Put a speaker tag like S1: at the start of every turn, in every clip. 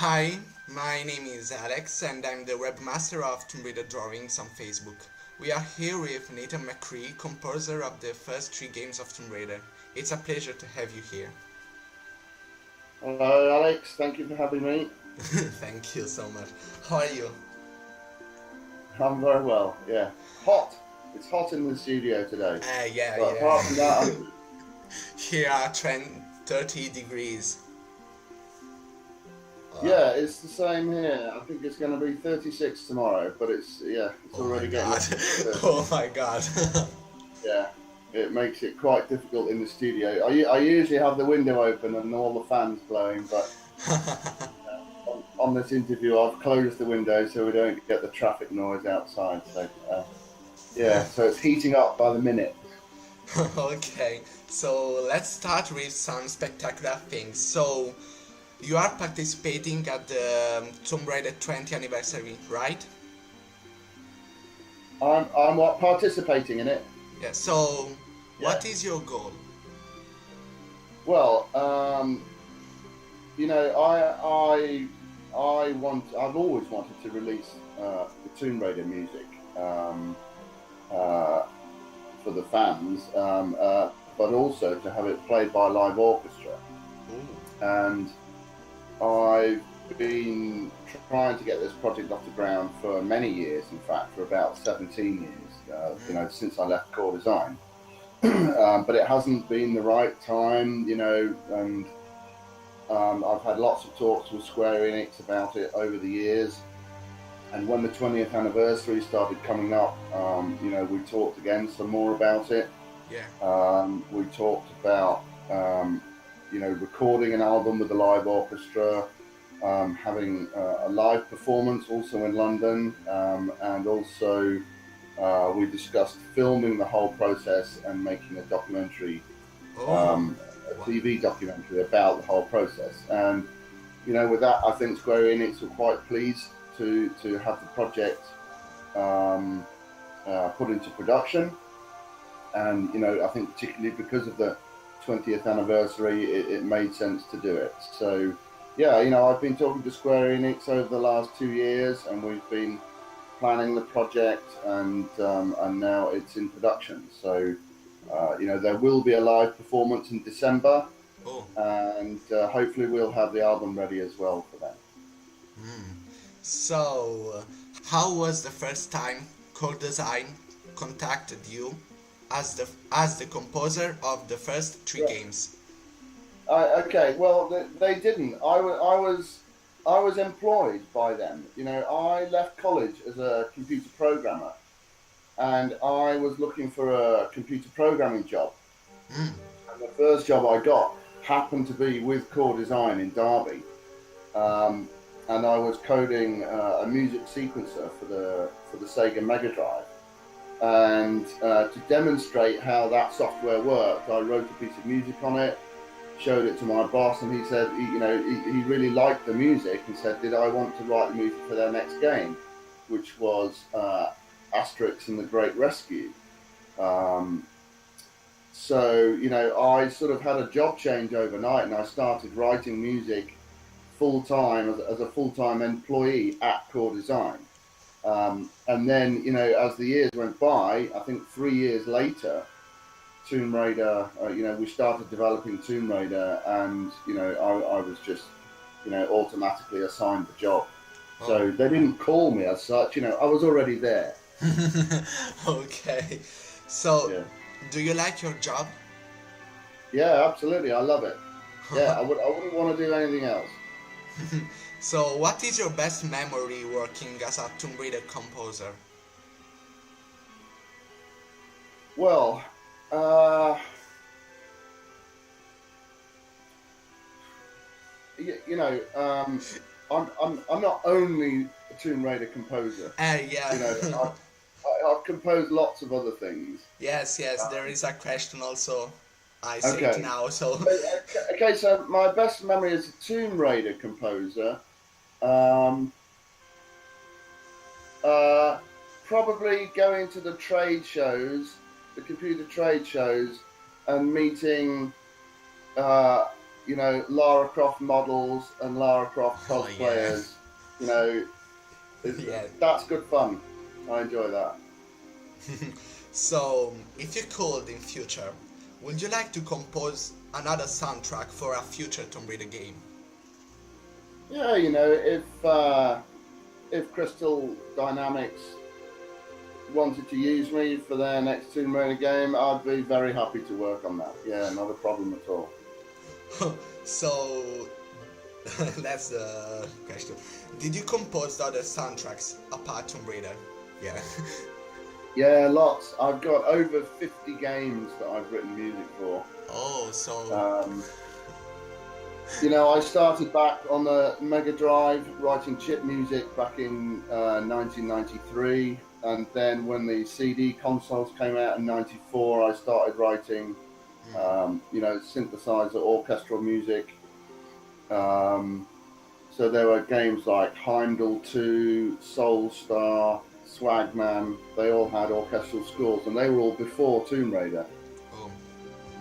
S1: Hi, my name is Alex and I'm the webmaster of Tomb Raider drawings on Facebook. We are here with Nathan McCree, composer of the first three games of Tomb Raider. It's a pleasure to have you here.
S2: Hello, Alex. Thank you for having me.
S1: Thank you so much. How are you?
S2: I'm very well. Yeah, hot. It's hot in the studio today,
S1: Yeah,
S2: but apart from that, I'm good.
S1: Here are 30 degrees.
S2: Yeah, it's the same here. I think it's going to be 36 tomorrow, but it's
S1: Oh my
S2: already getting
S1: god.
S2: up to 30.
S1: Oh my god.
S2: Yeah, it makes it quite difficult in the studio. I usually have the window open and all the fans blowing, but on this interview, I've closed the window so we don't get the traffic noise outside. So yeah, so it's heating up by the minute.
S1: Okay, so let's start with some spectacular things. So, you are participating at the Tomb Raider 20th anniversary, right?
S2: I'm what participating in it.
S1: Yeah, so
S2: Yeah.
S1: what is your goal?
S2: Well, I've always wanted to release the Tomb Raider music uh, for the fans, but also to have it played by a live orchestra.
S1: Ooh.
S2: And I've been trying to get this project off the ground for many years. In fact, for about 17 years. Since I left Core Design. But it hasn't been the right time, and I've had lots of talks with Square Enix about it over the years. And when the 20th anniversary started coming up, we talked again some more about it.
S1: Yeah.
S2: We talked about, recording an album with a live orchestra, having a live performance also in London, and also we discussed filming the whole process and making a documentary,
S1: Oh,
S2: a
S1: wow.
S2: TV documentary about the whole process. And with that, I think Square Enix were quite pleased to have the project put into production. And I think particularly because of the 20th anniversary, it made sense to do it. So yeah, I've been talking to Square Enix over the last 2 years, and we've been planning the project, and now it's in production. So there will be a live performance in December,
S1: Oh.
S2: and hopefully we'll have the album ready as well for then.
S1: So, how was the first time Core Design contacted you as the composer of the first three
S2: Yeah.
S1: games?
S2: Okay. Well, they didn't. I was employed by them. I left college as a computer programmer, and I was looking for a computer programming job. And the first job I got happened to be with Core Design in Derby, um, and I was coding a music sequencer for the Sega Mega Drive. And to demonstrate how that software worked, I wrote a piece of music on it, showed it to my boss, and he said, he really liked the music, and said, did I want to write the music for their next game, which was Asterix and the Great Rescue. Um, so I sort of had a job change overnight, and I started writing music full time as a full time employee at Core Design. And then, as the years went by, I think 3 years later, Tomb Raider, we started developing Tomb Raider, and I was just, automatically assigned the job.
S1: Oh.
S2: So they didn't call me as such. I was already there.
S1: Okay. So,
S2: Yeah,
S1: do you like your job?
S2: yeah, absolutely. I love it. Yeah, I wouldn't want to do anything else.
S1: So, what is your best memory working as a Tomb Raider composer?
S2: Well, uh, I'm not only a Tomb Raider composer.
S1: Yeah.
S2: I've composed lots of other things.
S1: Yes, yes, there is a question also. I say it
S2: Okay.
S1: now, so.
S2: Okay, so my best memory as a Tomb Raider composer, um, uh, probably going to the trade shows, the computer trade shows, and meeting uh, you know, Lara Croft models and Lara Croft
S1: Oh yeah.
S2: cosplayers. You know,
S1: Yeah.
S2: that's good fun. I enjoy that.
S1: So, if you could in future, would you like to compose another soundtrack for a future Tomb Raider game?
S2: Yeah, you know, if Crystal Dynamics wanted to use me for their next Tomb Raider game, I'd be very happy to work on that. Yeah, not a problem at all.
S1: So, that's the question. Did you compose other soundtracks apart Tomb Raider? Yeah.
S2: Yeah, lots. I've got over 50 games that I've written music for.
S1: Oh, so.
S2: Um, you know, I started back on the Mega Drive writing chip music back in 1993, and then when the CD consoles came out in '94, I started writing, you know, synthesizer orchestral music. Um, so there were games like Heimdall 2, Soul Star, Swagman. They all had orchestral scores, and they were all before Tomb Raider.
S1: Oh.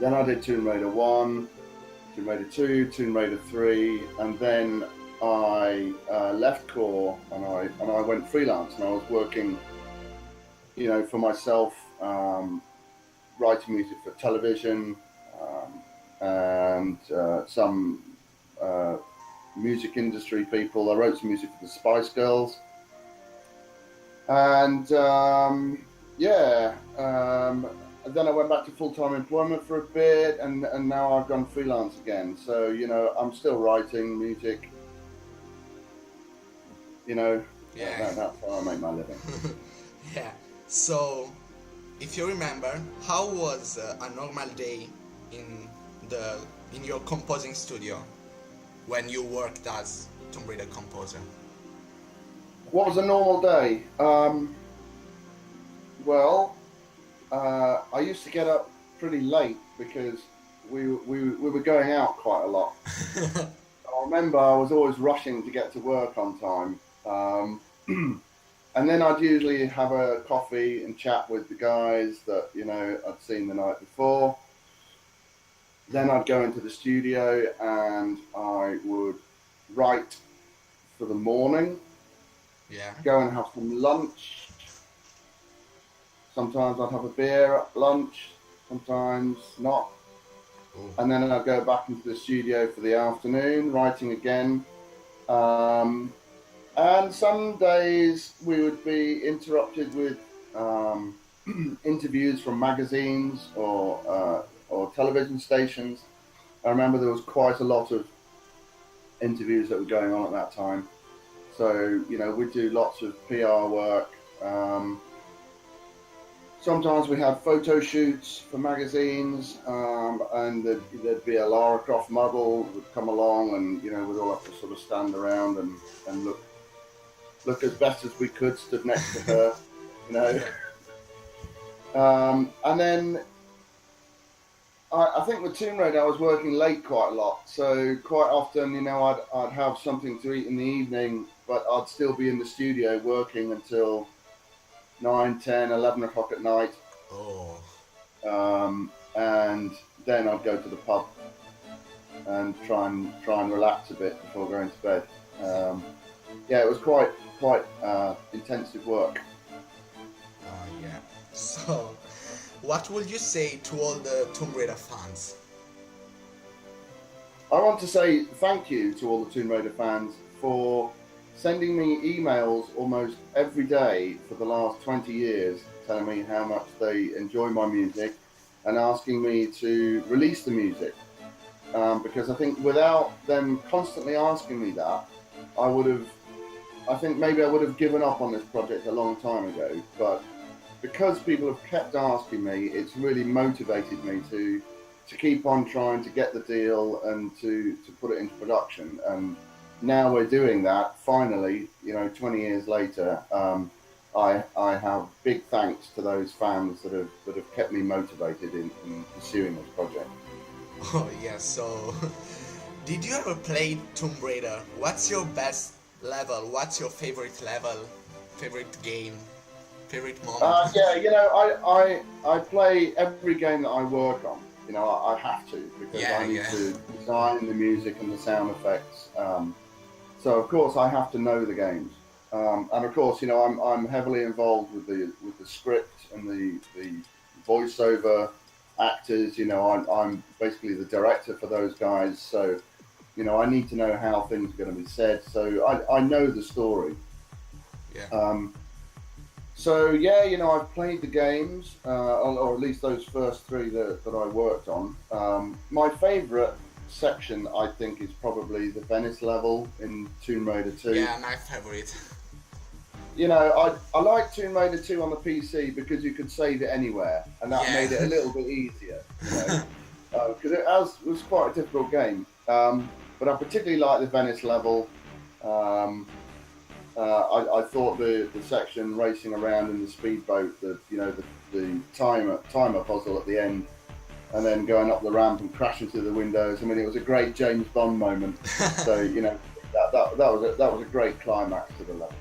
S2: Then I did Tomb Raider 1, Tomb Raider 2, Tomb Raider 3, and then I left Core and I went freelance, and I was working, you know, for myself, writing music for television, and some music industry people. I wrote some music for the Spice Girls, and yeah. And then I went back to full-time employment for a bit, and now I've gone freelance again. So, you know, I'm still writing music. You know,
S1: Yeah.
S2: that's how I make my living.
S1: Yeah. So, if you remember, how was a normal day in in your composing studio when you worked as Tomb Raider composer?
S2: What was a normal day? Well, I used to get up pretty late because we were going out quite a lot. I remember I was always rushing to get to work on time. And then I'd usually have a coffee and chat with the guys that, you know, I'd seen the night before. Then I'd go into the studio and I would write for the morning,
S1: Yeah.
S2: go and have some lunch. Sometimes I'd have a beer at lunch, sometimes not.
S1: Ooh.
S2: And then I'd go back into the studio for the afternoon, writing again. And some days we would be interrupted with interviews from magazines or television stations. I remember there was quite a lot of interviews that were going on at that time. So, you know, we'd do lots of PR work. Sometimes we had photo shoots for magazines, and there'd be a Lara Croft model that would come along, and, you know, we'd all have to sort of stand around and look as best as we could, stood next to her, you know. And then I think with Tomb Raider I was working late quite a lot, so quite often, you know, I'd have something to eat in the evening, but I'd still be in the studio working until 9, 10, 11 o'clock at night.
S1: Oh.
S2: And then I'd go to the pub and try and relax a bit before going to bed. Yeah, it was quite intensive work.
S1: Yeah. So, what would you say to all the Tomb Raider fans?
S2: I want to say thank you to all the Tomb Raider fans for sending me emails almost every day for the last 20 years, telling me how much they enjoy my music and asking me to release the music. Because I think without them constantly asking me that, I think maybe I would have given up on this project a long time ago. But because people have kept asking me, it's really motivated me to keep on trying to get the deal and to put it into production. And now we're doing that, finally, you know, 20 years later. I have big thanks to those fans that have kept me motivated in pursuing this project.
S1: Oh yeah, so did you ever play Tomb Raider? What's your best level? What's your favorite level? Favorite game? Favorite moment?
S2: Yeah, you know, I play every game that I work on. You know, I have to, because I need to design the music and the sound effects. So of course I have to know the games, and of course, you know, I'm heavily involved with the script and the voiceover actors. You know, I'm basically the director for those guys. So, you know, I need to know how things are going to be said. So I know the story.
S1: Yeah.
S2: So yeah, you know, I've played the games, or at least those first three that I worked on. My favourite section, I think, is probably the Venice level in Tomb Raider 2.
S1: Yeah, my favorite.
S2: You know, I like Tomb Raider 2 on the PC because you could save it anywhere, and that made it a little bit easier. You know, because it was quite a difficult game. But I particularly like the Venice level. I thought the section racing around in the speedboat, the timer puzzle at the end, and then going up the ramp and crashing through the windows. I mean, it was a great James Bond moment. So, you know, that was a great climax to the level.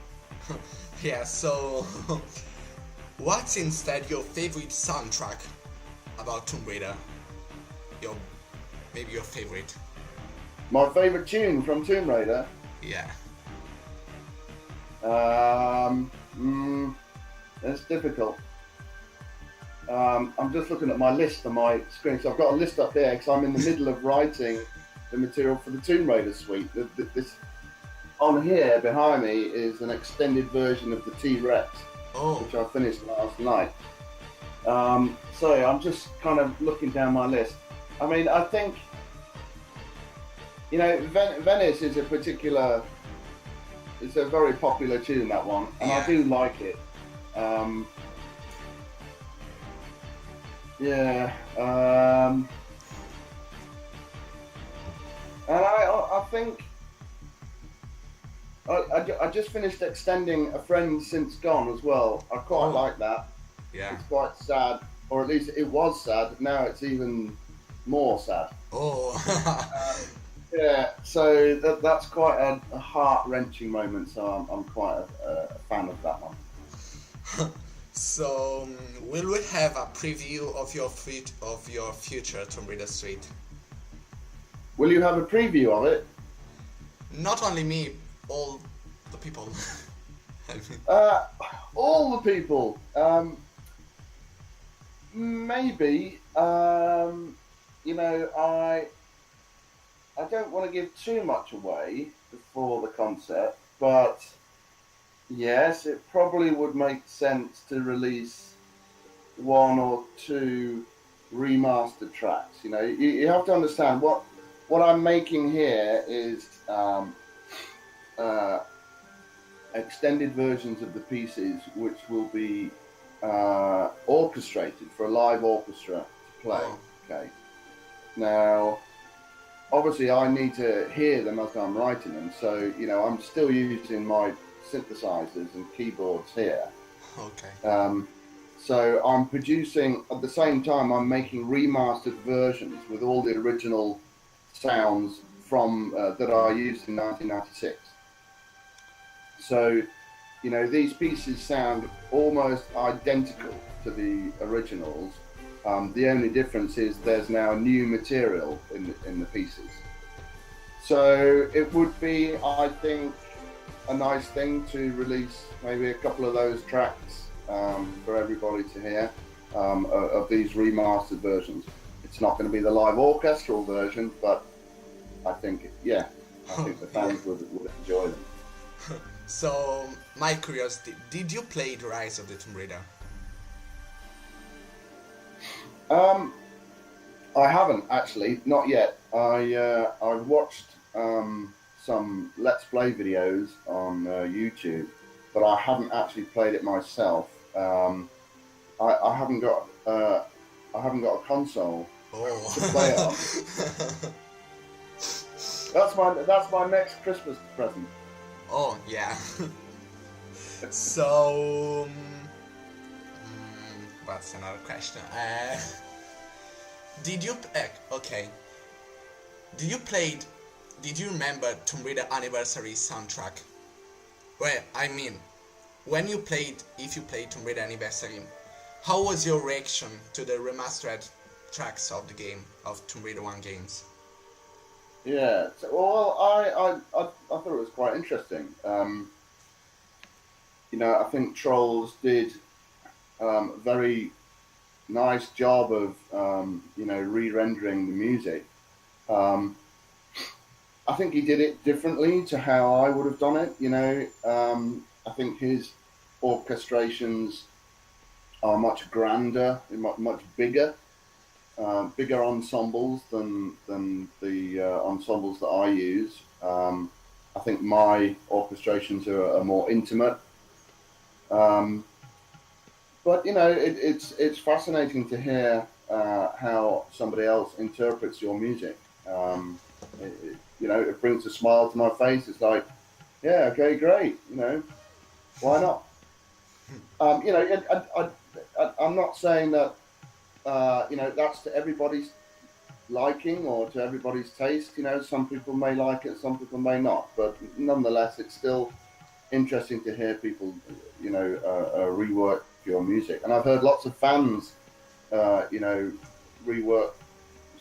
S1: Yeah. So, what's instead your favorite soundtrack about Tomb Raider? Maybe your favorite.
S2: My favorite tune from Tomb Raider.
S1: Yeah.
S2: It's difficult. I'm just looking at my list on my screen. So I've got a list up there because I'm in the middle of writing the material for the Tomb Raider suite. This on here behind me is an extended version of the T-Rex, which I finished last night. So I'm just kind of looking down my list. I mean, I think, you know, Venice is it's a very popular tune, that one, and I do like it. And I think I just finished extending A Friend Since Gone as well. I quite like that.
S1: Yeah.
S2: It's quite sad, or at least it was sad. Now it's even more sad. Yeah, so that's quite a heart-wrenching moment. So I'm quite a fan of that one.
S1: So, will we have a preview of your future Tomb Raider suite?
S2: Will you have a preview of it?
S1: Not only me, all the people.
S2: All the people. Maybe. You know, I don't want to give too much away before the concert, but yes, it probably would make sense to release one or two remastered tracks. You know, you have to understand what I'm making here is extended versions of the pieces, which will be orchestrated for a live orchestra to play. Okay. Now, obviously, I need to hear them as I'm writing them, so, you know, I'm still using my synthesizers and keyboards here.
S1: Okay.
S2: So I'm producing, at the same time, I'm making remastered versions with all the original sounds from that I used in 1996. So, you know, these pieces sound almost identical to the originals. The only difference is there's now new material in the pieces. So it would be, I think, a nice thing to release maybe a couple of those tracks for everybody to hear of these remastered versions. It's not going to be the live orchestral version, but I think, I think the fans would enjoy them.
S1: So, my curiosity, did you play The Rise of the Tomb Raider?
S2: I haven't actually, not yet. I've watched some Let's Play videos on YouTube, but I haven't actually played it myself. I haven't got a console to play it on. That's my next Christmas present.
S1: Oh yeah. So, what's another question? Did you remember Tomb Raider Anniversary soundtrack? Well, I mean, if you played Tomb Raider Anniversary, how was your reaction to the remastered tracks of the game, of Tomb Raider 1 games?
S2: Yeah. So, well, I thought it was quite interesting. I think Trolls did a very nice job of re-rendering the music. Um, I think he did it differently to how I would have done it. I think his orchestrations are much grander, much bigger, bigger ensembles than the ensembles that I use. I think my orchestrations are more intimate. Um, but it's fascinating to hear how somebody else interprets your music. It brings a smile to my face. It's like, yeah, okay, great. Why not? I'm not saying that that's to everybody's liking or to everybody's taste. Some people may like it, some people may not. But nonetheless, it's still interesting to hear people, rework your music. And I've heard lots of fans, rework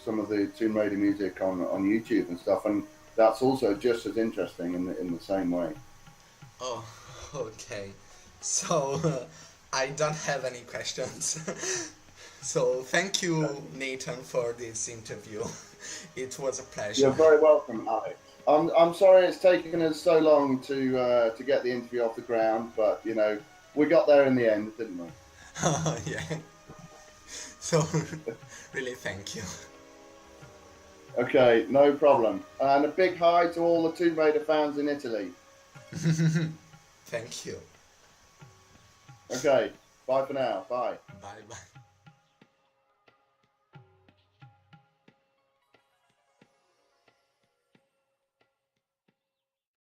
S2: some of the Tomb Raider music on YouTube and stuff, and that's also just as interesting in the same way.
S1: Oh, okay. So I don't have any questions. So thank you, Nathan, for this interview. It was a pleasure.
S2: You're very welcome, Alex. I'm sorry it's taken us so long to get the interview off the ground, but we got there in the end, didn't we?
S1: Oh, yeah. So really, thank you.
S2: Okay, no problem. And a big hi to all the Tomb Raider fans in Italy.
S1: Thank you.
S2: Okay, bye for now. Bye.
S1: Bye bye.